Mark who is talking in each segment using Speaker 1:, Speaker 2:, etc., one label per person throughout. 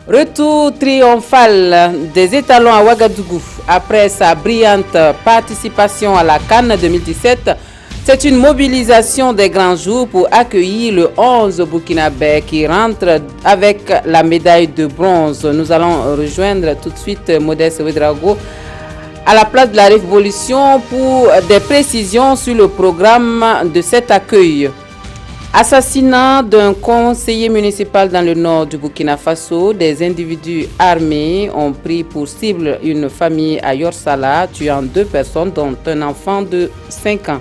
Speaker 1: Retour triomphal des étalons à Ouagadougou après sa brillante participation à la Cannes 2017. C'est une mobilisation des grands jours pour accueillir le 11 burkinabé qui rentre avec la médaille de bronze. Nous allons rejoindre tout de suite Modeste Ouedraogo à la place de la Révolution pour des précisions sur le programme de cet accueil. Assassinat d'un conseiller municipal dans le nord du Burkina Faso, des individus armés ont pris pour cible une famille à Yorsala, tuant 2 personnes dont un enfant de 5 ans.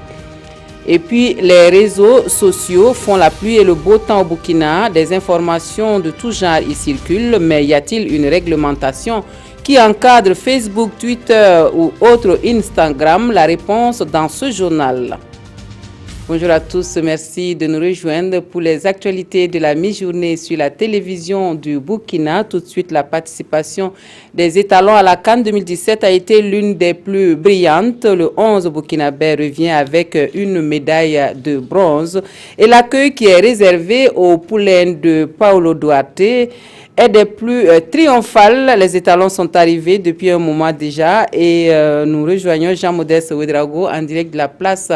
Speaker 1: Et puis, les réseaux sociaux font la pluie et le beau temps au Burkina. Des informations de tout genre y circulent, mais y a-t-il une réglementation qui encadre Facebook, Twitter ou autre Instagram? La réponse dans ce journal. Bonjour à tous, merci de nous rejoindre pour les actualités de la mi-journée sur la télévision du Burkina. Tout de suite, la participation des étalons à la Cannes 2017 a été l'une des plus brillantes. Le 11 burkinabé revient avec une médaille de bronze et l'accueil qui est réservé au poulain de Paulo Duarte est des plus triomphales. Les étalons sont arrivés depuis un moment déjà et nous rejoignons Jean-Modeste Ouedraogo en direct de la place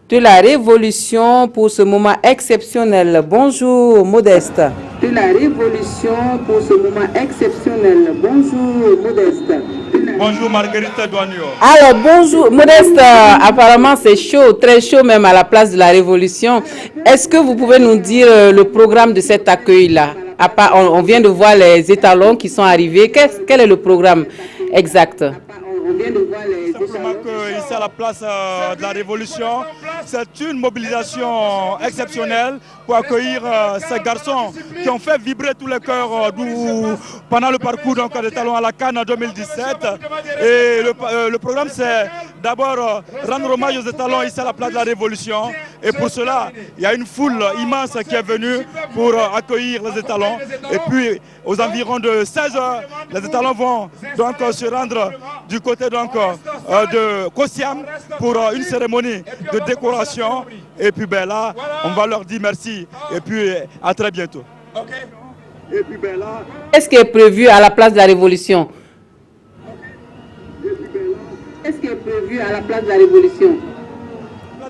Speaker 1: de la Révolution pour ce moment exceptionnel. Bonjour Modeste. De la Révolution pour ce moment exceptionnel. Bonjour Modeste.
Speaker 2: Bonjour Marguerite Douanio.
Speaker 1: Alors bonjour Modeste, apparemment c'est chaud, très chaud même à la place de la Révolution. Est-ce que vous pouvez nous dire le programme de cet accueil-là? On vient de voir les étalons qui sont arrivés. Quel est le programme exact?
Speaker 2: Simplement que ici à la place de la Révolution, c'est une mobilisation exceptionnelle pour accueillir ces garçons qui ont fait vibrer tous les cœurs pendant le parcours des talons à la Cannes en 2017. Et le programme, c'est d'abord rendre hommage aux étalons ici à la place de la Révolution. Et pour cela, il y a une foule immense qui est venue pour accueillir les étalons. Et puis, aux environs de 16 heures, les étalons vont donc se rendre du côté de Kossiam pour une cérémonie de décoration. Et puis là, on va leur dire merci. Et puis à très bientôt.
Speaker 1: Qu'est-ce qui est prévu à la place de la Révolution? Qu'est-ce qui est prévu à la place de la Révolution?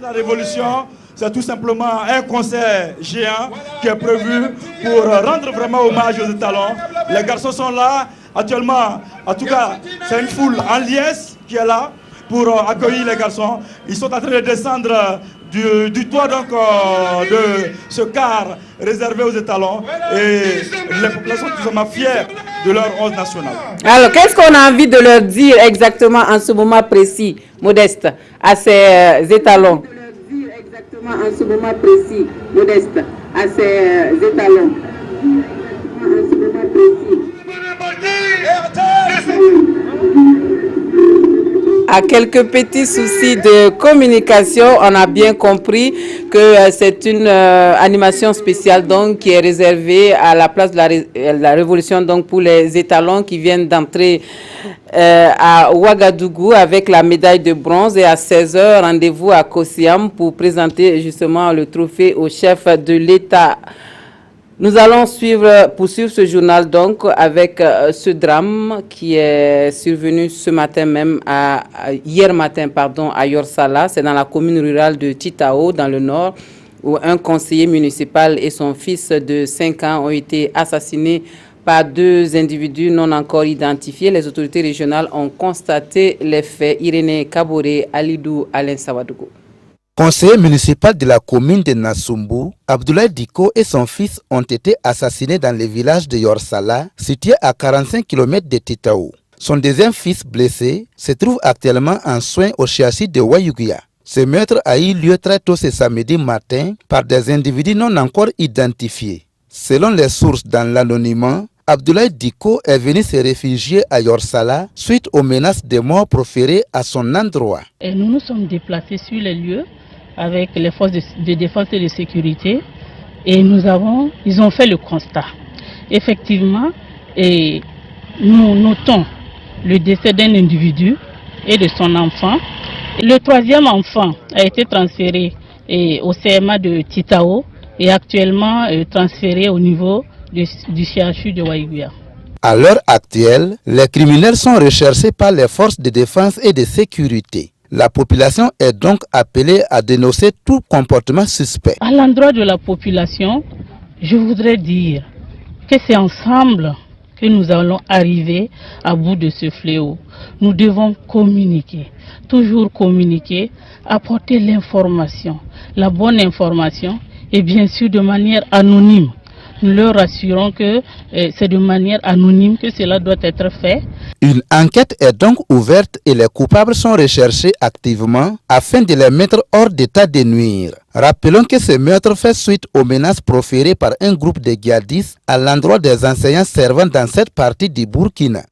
Speaker 2: La Révolution, c'est tout simplement un concert géant qui est prévu pour rendre vraiment hommage aux étalons. Les garçons sont là. Actuellement, en tout cas, c'est une foule en liesse qui est là pour accueillir les garçons. Ils sont en train de descendre du toit de ce car réservé aux étalons. Et les populations sont vraiment fières de leur 11 national.
Speaker 1: Alors, qu'est-ce qu'on a envie de leur dire exactement en ce moment précis, Modeste, à ces étalons? En ce moment précis, Modeste, à ces étalons. En ce moment précis. À quelques petits soucis de communication, on a bien compris que c'est une animation spéciale donc qui est réservée à la place de la Révolution donc pour les étalons qui viennent d'entrer à Ouagadougou avec la médaille de bronze et à 16h, rendez-vous à Kossiam pour présenter justement le trophée au chef de l'État. Nous allons poursuivre ce journal donc avec ce drame qui est survenu hier matin à Yorsala. C'est dans la commune rurale de Titao dans le nord où un conseiller municipal et son fils de 5 ans ont été assassinés par 2 individus non encore identifiés. Les autorités régionales ont constaté les faits. Irénée Kaboré, Alidou Alain Sawadougou.
Speaker 3: Conseiller municipal de la commune de Nassumbu, Abdoulaye Diko et son fils ont été assassinés dans le village de Yorsala, situé à 45 km de Titao. Son deuxième fils blessé se trouve actuellement en soins au CHU de Wayuguya. Ce meurtre a eu lieu très tôt ce samedi matin par des individus non encore identifiés. Selon les sources dans l'anonymat, Abdoulaye Diko est venu se réfugier à Yorsala suite aux menaces de mort proférées à son endroit.
Speaker 4: Et nous nous sommes déplacés sur les lieux avec les forces de défense et de sécurité et ils ont fait le constat. Effectivement, et nous notons le décès d'un individu et de son enfant. Le troisième enfant a été transféré au CMA de Titao et actuellement transféré au niveau du CHU de Waïguya.
Speaker 3: À l'heure actuelle, les criminels sont recherchés par les forces de défense et de sécurité. La population est donc appelée à dénoncer tout comportement suspect.
Speaker 4: À l'endroit de la population, je voudrais dire que c'est ensemble que nous allons arriver à bout de ce fléau. Nous devons communiquer, toujours communiquer, apporter l'information, la bonne information et bien sûr de manière anonyme. Nous leur rassurons que c'est de manière anonyme que cela doit être fait.
Speaker 3: Une enquête est donc ouverte et les coupables sont recherchés activement afin de les mettre hors d'état de nuire. Rappelons que ce meurtre fait suite aux menaces proférées par un groupe de djihadistes à l'endroit des enseignants servant dans cette partie du Burkina.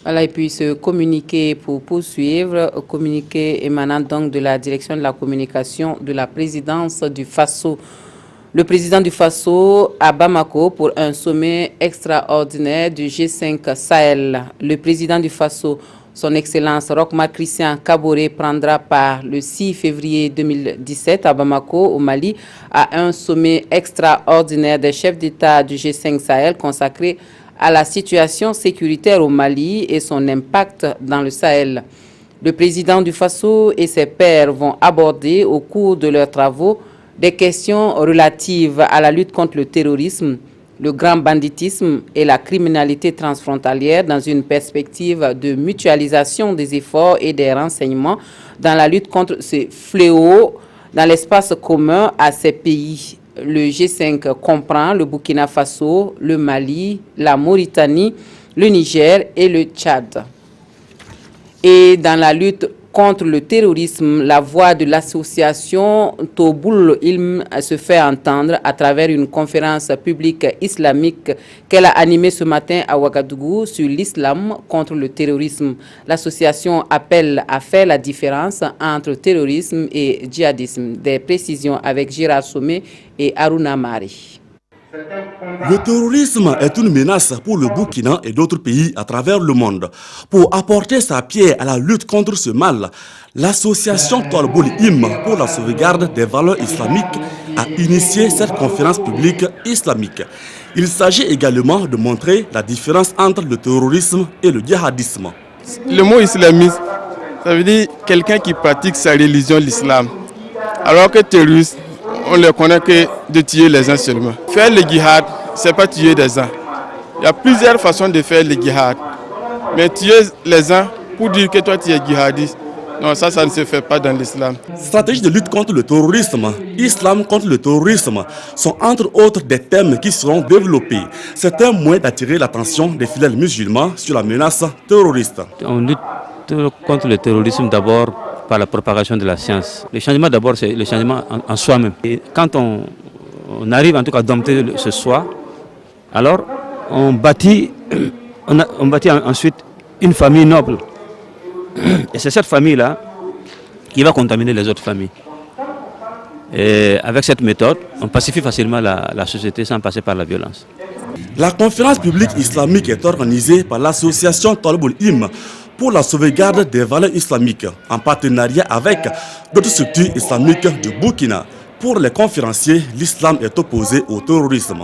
Speaker 1: Voilà, et puis ce communiqué pour poursuivre, communiqué émanant donc de la direction de la communication de la présidence du Faso. Le président du Faso à Bamako pour un sommet extraordinaire du G5 Sahel. Le président du Faso, son Excellence Roch-Marc Christian Kaboré, prendra part le 6 février 2017 à Bamako, au Mali, à un sommet extraordinaire des chefs d'État du G5 Sahel consacré à la situation sécuritaire au Mali et son impact dans le Sahel. Le président du Faso et ses pairs vont aborder au cours de leurs travaux des questions relatives à la lutte contre le terrorisme, le grand banditisme et la criminalité transfrontalière dans une perspective de mutualisation des efforts et des renseignements dans la lutte contre ces fléaux dans l'espace commun à ces pays. Le G5 comprend le Burkina Faso, le Mali, la Mauritanie, le Niger et le Tchad. Et dans la lutte contre le terrorisme, la voix de l'association Toboul Ilm se fait entendre à travers une conférence publique islamique qu'elle a animée ce matin à Ouagadougou sur l'islam contre le terrorisme. L'association appelle à faire la différence entre terrorisme et djihadisme. Des précisions avec Gérard Sommet et Aruna Mari.
Speaker 5: Le terrorisme est une menace pour le Burkina et d'autres pays à travers le monde. Pour apporter sa pierre à la lutte contre ce mal, l'association Tolboul Im pour la sauvegarde des valeurs islamiques a initié cette conférence publique islamique. Il s'agit également de montrer la différence entre le terrorisme et le djihadisme.
Speaker 6: Le mot islamiste, ça veut dire quelqu'un qui pratique sa religion, l'islam. Alors que terroriste, on ne connaît que de tuer les uns seulement. Faire le djihad, ce n'est pas tuer des uns. Il y a plusieurs façons de faire le djihad. Mais tuer les uns pour dire que toi tu es djihadiste, non, ça ne se fait pas dans l'islam.
Speaker 5: Stratégie de lutte contre le terrorisme, islam contre le terrorisme sont entre autres des thèmes qui seront développés. C'est un moyen d'attirer l'attention des fidèles musulmans sur la menace terroriste.
Speaker 7: On lutte contre le terrorisme d'abord par la propagation de la science. Le changement d'abord, c'est le changement en soi-même. Et quand on arrive en tout cas à dompter ce soi, alors on bâtit ensuite une famille noble. Et c'est cette famille-là qui va contaminer les autres familles. Et avec cette méthode, on pacifie facilement la société sans passer par la violence.
Speaker 5: La conférence publique islamique est organisée par l'association Tolboul Im pour la sauvegarde des valeurs islamiques, en partenariat avec d'autres structures islamiques du Burkina. Pour les conférenciers, l'islam est opposé au terrorisme.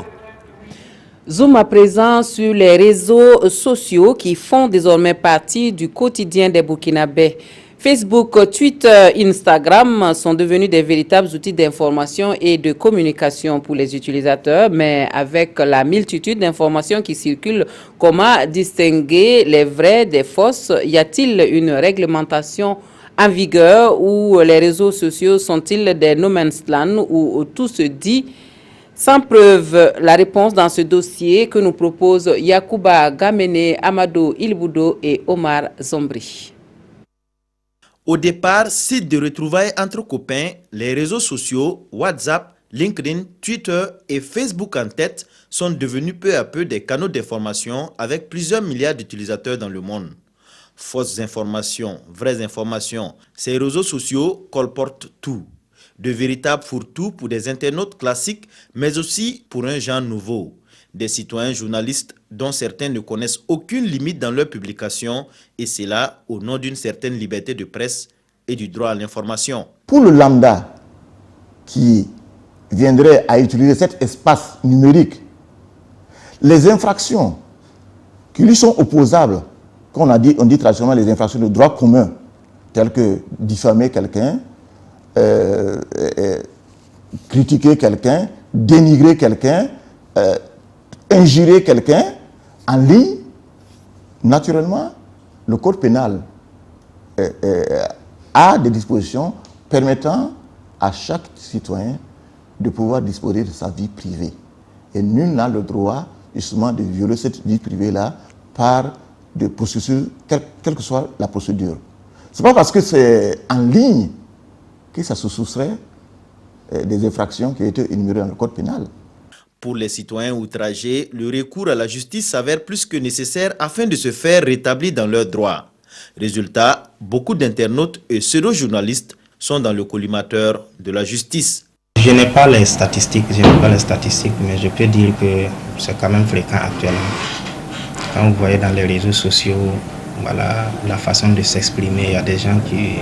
Speaker 1: Zoom à présent sur les réseaux sociaux qui font désormais partie du quotidien des Burkinabés. Facebook, Twitter, Instagram sont devenus des véritables outils d'information et de communication pour les utilisateurs, mais avec la multitude d'informations qui circulent, comment distinguer les vraies des fausses? Y a-t-il une réglementation en vigueur ou les réseaux sociaux sont-ils des no man's land où tout se dit sans preuve? La réponse dans ce dossier que nous proposent Yacouba Gamene, Amadou Ilboudo et Omar Zombri.
Speaker 8: Au départ, site de retrouvailles entre copains, les réseaux sociaux, WhatsApp, LinkedIn, Twitter et Facebook en tête sont devenus peu à peu des canaux d'information avec plusieurs milliards d'utilisateurs dans le monde. Fausses informations, vraies informations, ces réseaux sociaux colportent tout. De véritables fourre-tout pour des internautes classiques, mais aussi pour un genre nouveau. Des citoyens journalistes dont certains ne connaissent aucune limite dans leurs publications, et c'est là au nom d'une certaine liberté de presse et du droit à l'information.
Speaker 9: Pour le lambda qui viendrait à utiliser cet espace numérique, les infractions qui lui sont opposables, comme on dit traditionnellement les infractions de droit commun, telles que diffamer quelqu'un, critiquer quelqu'un, dénigrer quelqu'un, injurer quelqu'un en ligne, naturellement, le code pénal a des dispositions permettant à chaque citoyen de pouvoir disposer de sa vie privée. Et nul n'a le droit, justement, de violer cette vie privée-là par des procédures, quelle que soit la procédure. Ce n'est pas parce que c'est en ligne que ça se soustrait des infractions qui ont été énumérées dans le code pénal.
Speaker 8: Pour les citoyens outragés, le recours à la justice s'avère plus que nécessaire afin de se faire rétablir dans leurs droits. Résultat, beaucoup d'internautes et pseudo-journalistes sont dans le collimateur de la justice.
Speaker 10: Je n'ai pas les statistiques, mais je peux dire que c'est quand même fréquent actuellement. Quand vous voyez dans les réseaux sociaux, voilà, la façon de s'exprimer, il y a des gens qui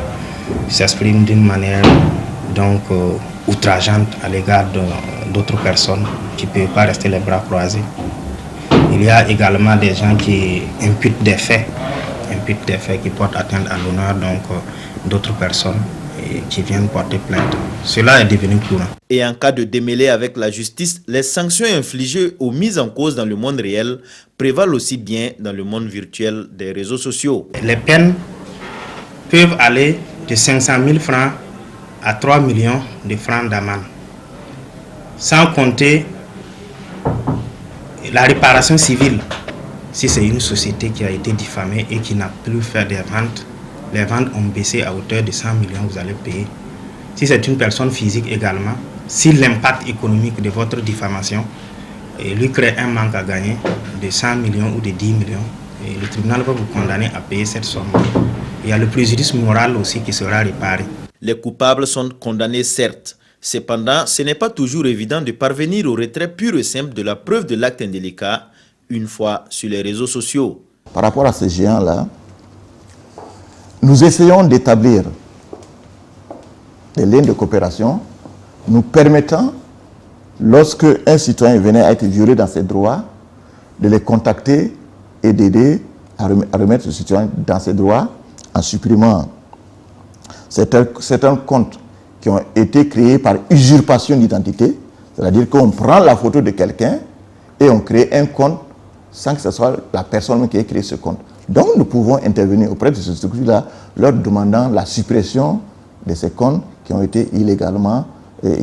Speaker 10: s'expriment d'une manière donc outrageante à l'égard d'autres personnes qui ne peuvent pas rester les bras croisés. Il y a également des gens qui imputent des faits qui portent atteinte à l'honneur d'autres personnes et qui viennent porter plainte. Cela est devenu courant.
Speaker 8: Et en cas de démêlé avec la justice, les sanctions infligées aux mises en cause dans le monde réel prévalent aussi bien dans le monde virtuel des réseaux sociaux.
Speaker 10: Les peines peuvent aller de 500 000 francs à 3 millions de francs d'amende. Sans compter la réparation civile. Si c'est une société qui a été diffamée et qui n'a plus fait des ventes, les ventes ont baissé à hauteur de 100 millions, vous allez payer. Si c'est une personne physique également, si l'impact économique de votre diffamation lui crée un manque à gagner de 100 millions ou de 10 millions, et le tribunal va vous condamner à payer cette somme. Il y a le préjudice moral aussi qui sera réparé.
Speaker 8: Les coupables sont condamnés certes. Cependant, ce n'est pas toujours évident de parvenir au retrait pur et simple de la preuve de l'acte indélicat une fois sur les réseaux sociaux.
Speaker 9: Par rapport à ces géants-là, nous essayons d'établir des lignes de coopération nous permettant, lorsque un citoyen venait à être violé dans ses droits, de les contacter et d'aider à remettre ce citoyen dans ses droits en supprimant certains comptes qui ont été créés par usurpation d'identité, c'est-à-dire qu'on prend la photo de quelqu'un et on crée un compte sans que ce soit la personne qui ait créé ce compte. Donc nous pouvons intervenir auprès de ces structures-là, leur demandant la suppression de ces comptes qui ont été illégalement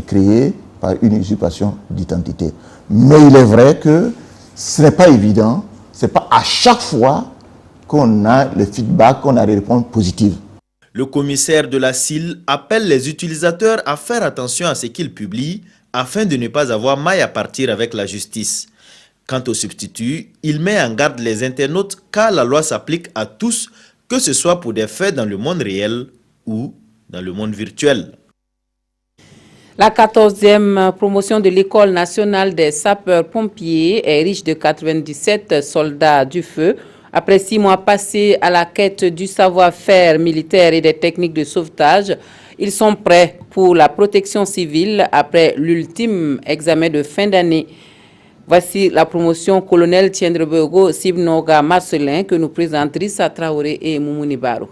Speaker 9: créés par une usurpation d'identité. Mais il est vrai que ce n'est pas évident, ce n'est pas à chaque fois qu'on a le feedback, qu'on a des réponses positives.
Speaker 8: Le commissaire de la CIL appelle les utilisateurs à faire attention à ce qu'ils publient afin de ne pas avoir maille à partir avec la justice. Quant au substitut, il met en garde les internautes car la loi s'applique à tous, que ce soit pour des faits dans le monde réel ou dans le monde virtuel.
Speaker 1: La 14e promotion de l'École nationale des sapeurs-pompiers est riche de 97 soldats du feu. Après 6 mois passés à la quête du savoir-faire militaire et des techniques de sauvetage, ils sont prêts pour la protection civile après l'ultime examen de fin d'année. Voici la promotion colonel Tiendrebego Sibnoga Marcelin que nous présentent Rissa Traoré et Moumouni Barou.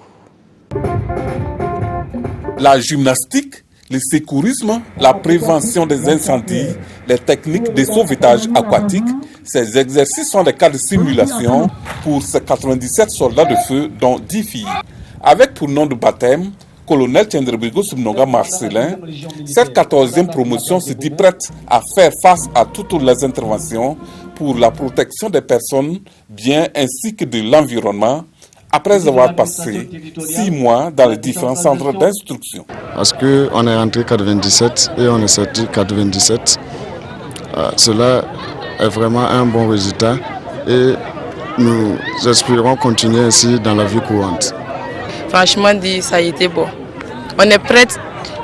Speaker 11: La gymnastique, le secourisme, la prévention des incendies, les techniques de sauvetage aquatique, ces exercices sont des cas de simulation pour ces 97 soldats de feu, dont 10 filles. Avec pour nom de baptême, colonel Tiendrebego Sibnoga Marcelin, cette 14e promotion se dit prête à faire face à toutes les interventions pour la protection des personnes, biens ainsi que de l'environnement, après avoir passé 6 mois dans les différents centres d'instruction.
Speaker 12: Parce qu'on est entré 97 et on est sorti 97. Cela est vraiment un bon résultat et nous espérons continuer ainsi dans la vie courante.
Speaker 13: Franchement dit, ça a été bon. On est prêt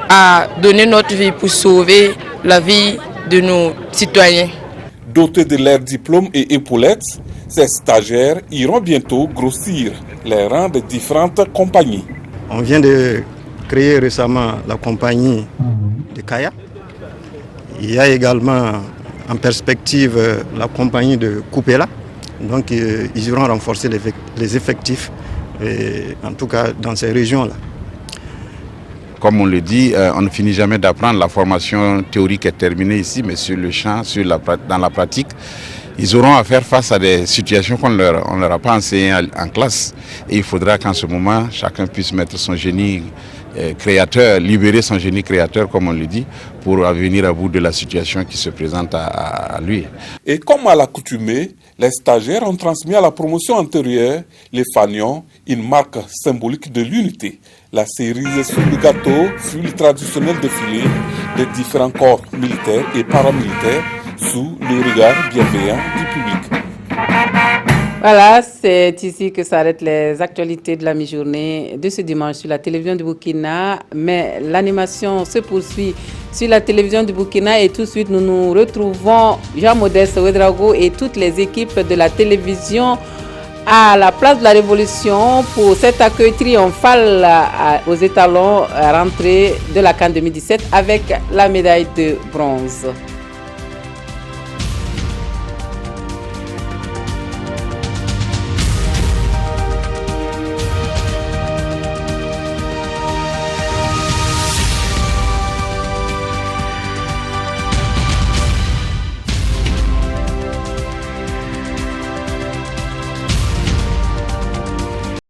Speaker 13: à donner notre vie pour sauver la vie de nos citoyens.
Speaker 11: Dotés de leurs diplômes et épaulettes, ces stagiaires iront bientôt grossir les rangs de différentes compagnies.
Speaker 12: On vient de créer récemment la compagnie de Kaya. Il y a également en perspective la compagnie de Coupela
Speaker 14: Donc ils iront renforcer les effectifs, en tout cas dans ces régions-là.
Speaker 15: Comme on le dit, on ne finit jamais d'apprendre. La formation théorique est terminée ici, mais sur le champ, dans la pratique, ils auront à faire face à des situations qu'on ne leur a pas enseignées en classe. Et il faudra qu'en ce moment, chacun puisse mettre son génie créateur, libérer son génie créateur, comme on le dit, pour venir à bout de la situation qui se présente à lui.
Speaker 11: Et comme à l'accoutumée, les stagiaires ont transmis à la promotion antérieure, les fanions, une marque symbolique de l'unité. La cerise sur le gâteau fut le traditionnel défilé des différents corps militaires et paramilitaires sous le regard bienveillant du public.
Speaker 1: Voilà, c'est ici que s'arrêtent les actualités de la mi-journée de ce dimanche sur la télévision du Burkina. Mais l'animation se poursuit sur la télévision du Burkina et tout de suite nous nous retrouvons Jean-Modeste Ouedraogo et toutes les équipes de la télévision à la place de la Révolution pour cet accueil triomphal aux étalons rentrée de la CAN 2017 avec la médaille de bronze.